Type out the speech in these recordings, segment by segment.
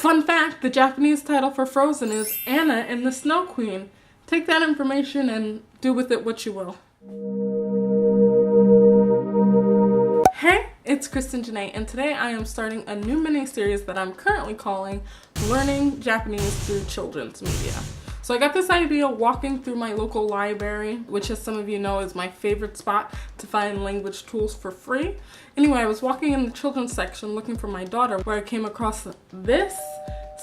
Fun fact, the Japanese title for Frozen is Anna and the Snow Queen. Take that information and do with it what you will. Hey, it's Kristin Janae, and today I am starting a new mini-series that I'm currently calling Learning Japanese Through Children's Media. So I got this idea walking through my local library, which, as some of you know, is my favorite spot to find language tools for free. Anyway, I was walking in the children's section looking for my daughter, where I came across this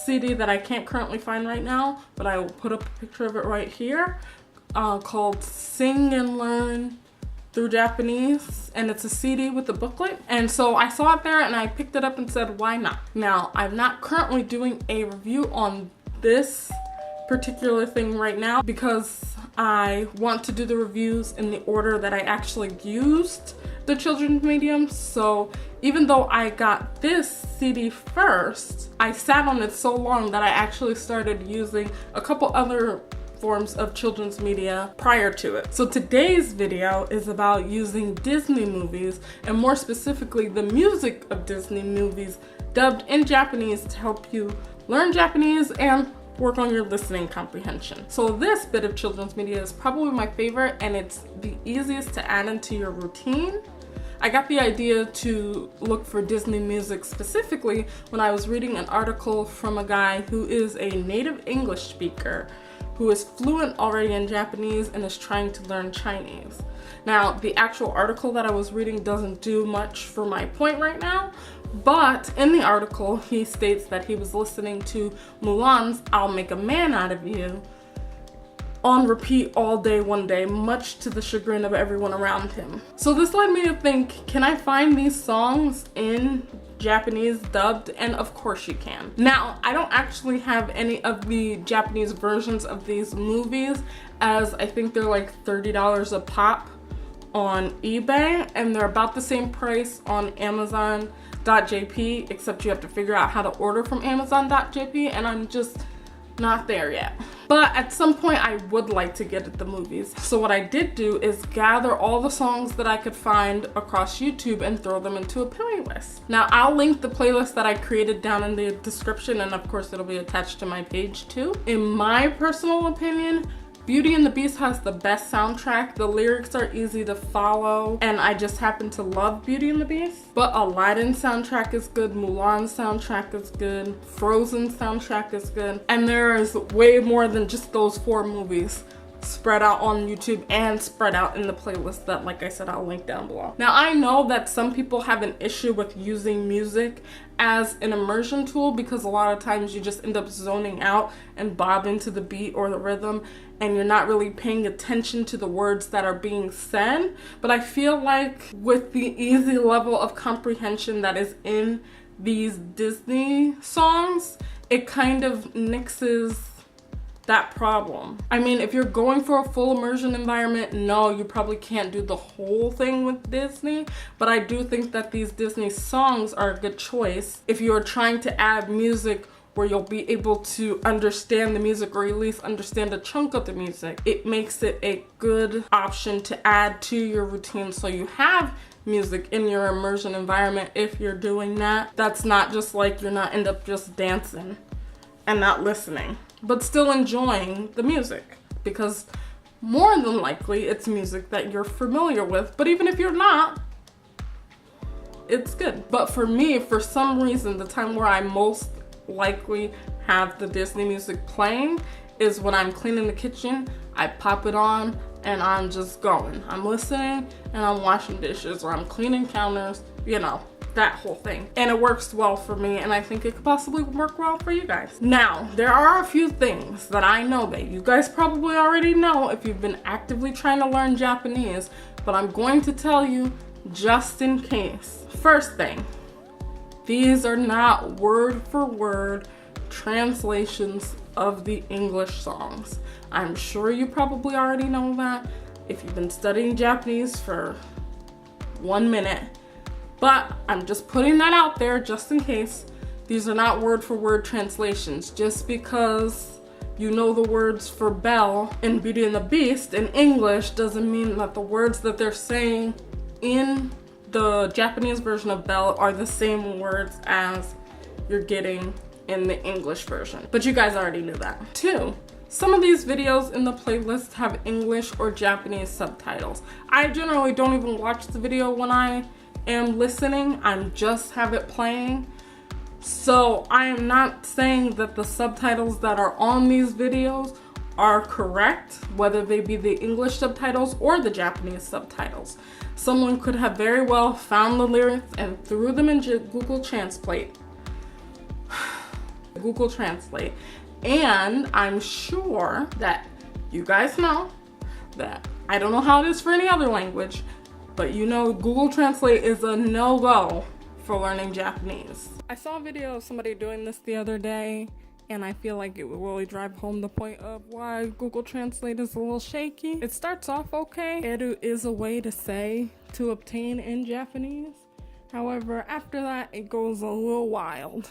CD that I can't currently find right now, but I will put up a picture of it right here, called Sing and Learn Through Japanese, and it's a CD with a booklet. And so I saw it there and I picked it up and said, why not? Now, I'm not currently doing a review on this particular thing right now because I want to do the reviews in the order that I actually used the children's medium. So even though I got this CD first, I sat on it so long that I actually started using a couple other forms of children's media prior to it. So today's video is about using Disney movies, and more specifically the music of Disney movies dubbed in Japanese, to help you learn Japanese and work on your listening comprehension. So this bit of children's media is probably my favorite, and it's the easiest to add into your routine. I got the idea to look for Disney music specifically when I was reading an article from a guy who is a native English speaker who is fluent already in Japanese and is trying to learn Chinese. Now, the actual article that I was reading doesn't do much for my point right now, but in the article, he states that he was listening to Mulan's I'll Make a Man Out of You on repeat all day one day, much to the chagrin of everyone around him. So this led me to think, can I find these songs in Japanese dubbed? And of course you can. Now, I don't actually have any of the Japanese versions of these movies, as I think they're like $30 a pop on eBay, and they're about the same price on Amazon.jp, except you have to figure out how to order from Amazon.jp, and I'm just not there yet. But at some point I would like to get at the movies. So what I did do is gather all the songs that I could find across YouTube and throw them into a playlist. Now, I'll link the playlist that I created down in the description, and of course it'll be attached to my page too. In my personal opinion, Beauty and the Beast has the best soundtrack. The lyrics are easy to follow, and I just happen to love Beauty and the Beast. But Aladdin's soundtrack is good, Mulan's soundtrack is good, Frozen's soundtrack is good, and there is way more than just those 4 movies spread out on YouTube and spread out in the playlist that, like I said, I'll link down below. Now, I know that some people have an issue with using music as an immersion tool because a lot of times you just end up zoning out and bobbing to the beat or the rhythm, and you're not really paying attention to the words that are being said. But I feel like with the easy level of comprehension that is in these Disney songs, it kind of nixes that problem. I mean, if you're going for a full immersion environment, no, you probably can't do the whole thing with Disney, but I do think that these Disney songs are a good choice if you're trying to add music where you'll be able to understand the music, or at least understand a chunk of the music. It makes it a good option to add to your routine, so you have music in your immersion environment. If you're doing that, that's not just like you're not end up just dancing and not listening, but still enjoying the music, because more than likely it's music that you're familiar with. But even if you're not, it's good. But for me, for some reason, the time where I most likely have the Disney music playing is when I'm cleaning the kitchen. I pop it on and I'm just going. I'm listening and I'm washing dishes, or I'm cleaning counters, you know, that whole thing. And it works well for me, and I think it could possibly work well for you guys. Now, there are a few things that I know that you guys probably already know if you've been actively trying to learn Japanese, but I'm going to tell you just in case. First thing, these are not word for word translations of the English songs. I'm sure you probably already know that if you've been studying Japanese for 1 minute. But I'm just putting that out there just in case. These are not word for word translations. Just because you know the words for Belle in Beauty and the Beast in English doesn't mean that the words that they're saying in the Japanese version of Belle are the same words as you're getting in the English version. But you guys already knew that. 2, some of these videos in the playlist have English or Japanese subtitles. I generally don't even watch the video when I am listening. I just have it playing. So I am not saying that the subtitles that are on these videos are correct, whether they be the English subtitles or the Japanese subtitles. Someone could have very well found the lyrics and threw them in Google Translate. Google Translate. And I'm sure that you guys know that, I don't know how it is for any other language, but you know Google Translate is a no-go for learning Japanese. I saw a video of somebody doing this the other day, and I feel like it will really drive home the point of why Google Translate is a little shaky. It starts off okay. Eru is a way to say to obtain in Japanese. However, after that, it goes a little wild.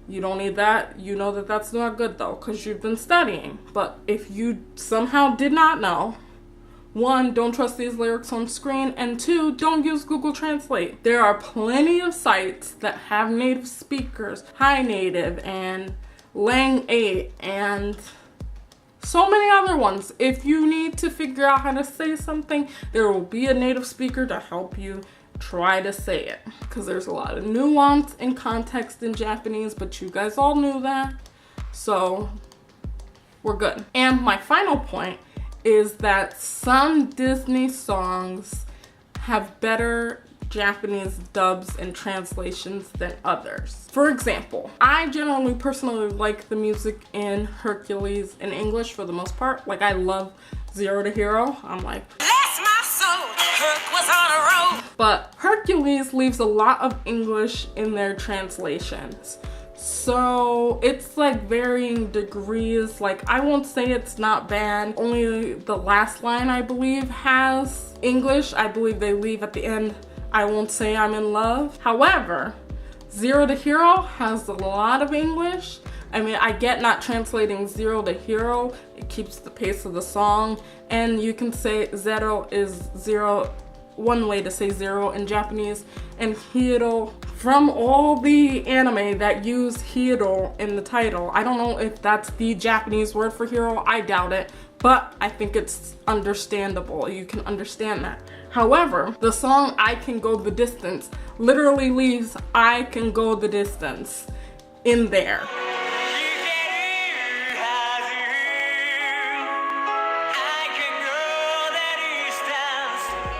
You don't need that. You know that that's not good though, because you've been studying. But if you somehow did not know, 1, don't trust these lyrics on screen, and 2, don't use Google Translate. There are plenty of sites that have native speakers, Hi Native and Lang 8 and so many other ones. If you need to figure out how to say something, there will be a native speaker to help you try to say it, because there's a lot of nuance and context in Japanese, but you guys all knew that, so we're good. And my final point is that some Disney songs have better Japanese dubs and translations than others. For example, I generally personally like the music in Hercules in English for the most part. Like, I love Zero to Hero. I'm like, bless my soul, Herc was on a road. But Hercules leaves a lot of English in their translations. So it's like varying degrees. Like, I won't say it's not bad. Only the last line, I believe, has English. I believe they leave at the end, I won't say I'm in love. However, Zero to Hero has a lot of English. I mean, I get not translating Zero to Hero. It keeps the pace of the song. And you can say zero is zero, one way to say zero in Japanese, and hiro from all the anime that use hiro in the title. I don't know if that's the Japanese word for hero, I doubt it, but I think it's understandable. You can understand that. However, the song I Can Go the Distance literally leaves I can go the distance in there.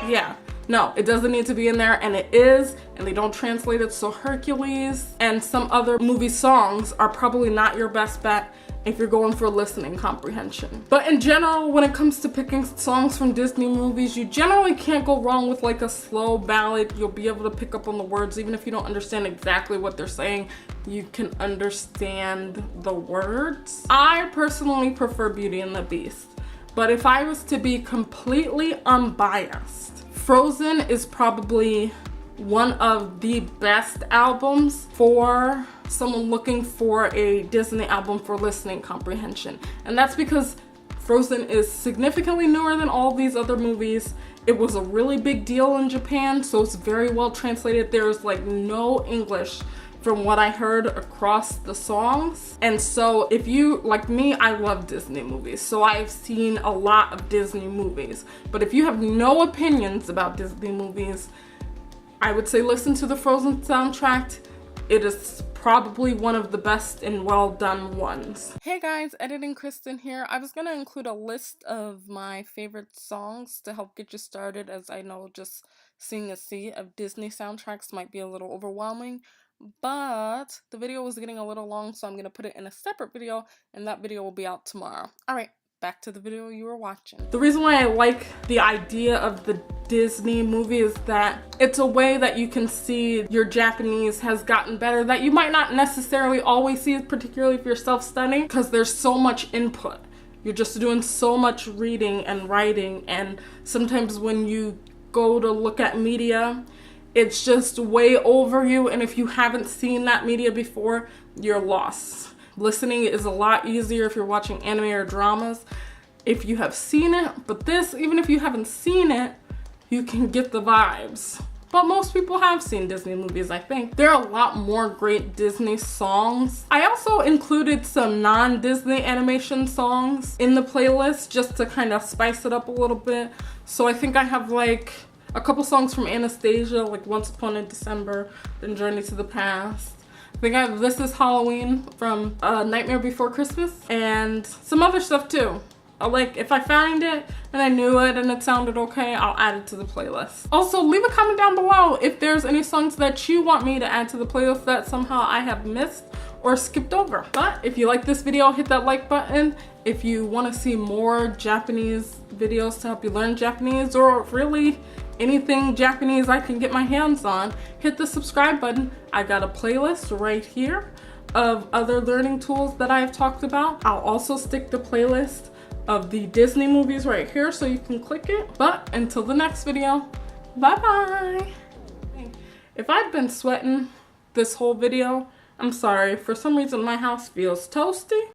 Yeah. No, it doesn't need to be in there, and it is, and they don't translate it. So Hercules and some other movie songs are probably not your best bet if you're going for listening comprehension. But in general, when it comes to picking songs from Disney movies, you generally can't go wrong with like a slow ballad. You'll be able to pick up on the words. Even if you don't understand exactly what they're saying, you can understand the words. I personally prefer Beauty and the Beast, but if I was to be completely unbiased, Frozen is probably one of the best albums for someone looking for a Disney album for listening comprehension. And that's because Frozen is significantly newer than all these other movies. It was a really big deal in Japan, so it's very well translated. There's like no English from what I heard across the songs. And so if you, like me, I love Disney movies, so I've seen a lot of Disney movies. But if you have no opinions about Disney movies, I would say listen to the Frozen soundtrack. It is probably one of the best and well done ones. Hey guys, editing Kristin here. I was gonna include a list of my favorite songs to help get you started, as I know just seeing a sea of Disney soundtracks might be a little overwhelming. But the video was getting a little long, so I'm going to put it in a separate video, and that video will be out tomorrow. Alright, back to the video you were watching. The reason why I like the idea of the Disney movie is that it's a way that you can see your Japanese has gotten better, that you might not necessarily always see, particularly if you're self-studying, because there's so much input. You're just doing so much reading and writing, and sometimes when you go to look at media, it's just way over you, and if you haven't seen that media before, you're lost. Listening is a lot easier if you're watching anime or dramas if you have seen it, but this, even if you haven't seen it, you can get the vibes but most people have seen Disney movies, I think. There are a lot more great Disney songs. I also included some non-Disney animation songs in the playlist just to kind of spice it up a little bit. So I think I have like a couple songs from Anastasia, like Once Upon a December, then Journey to the Past. I think I have This Is Halloween from Nightmare Before Christmas, and some other stuff too. Like, if I find it and I knew it and it sounded okay, I'll add it to the playlist. Also, leave a comment down below if there's any songs that you want me to add to the playlist that somehow I have missed or skipped over. But if you like this video, hit that like button. If you want to see more Japanese videos to help you learn Japanese, or really anything Japanese I can get my hands on, hit the subscribe button. I got a playlist right here of other learning tools that I have talked about. I'll also stick the playlist of the Disney movies right here so you can click it. But until the next video, bye bye. If I've been sweating this whole video, I'm sorry. For some reason my house feels toasty.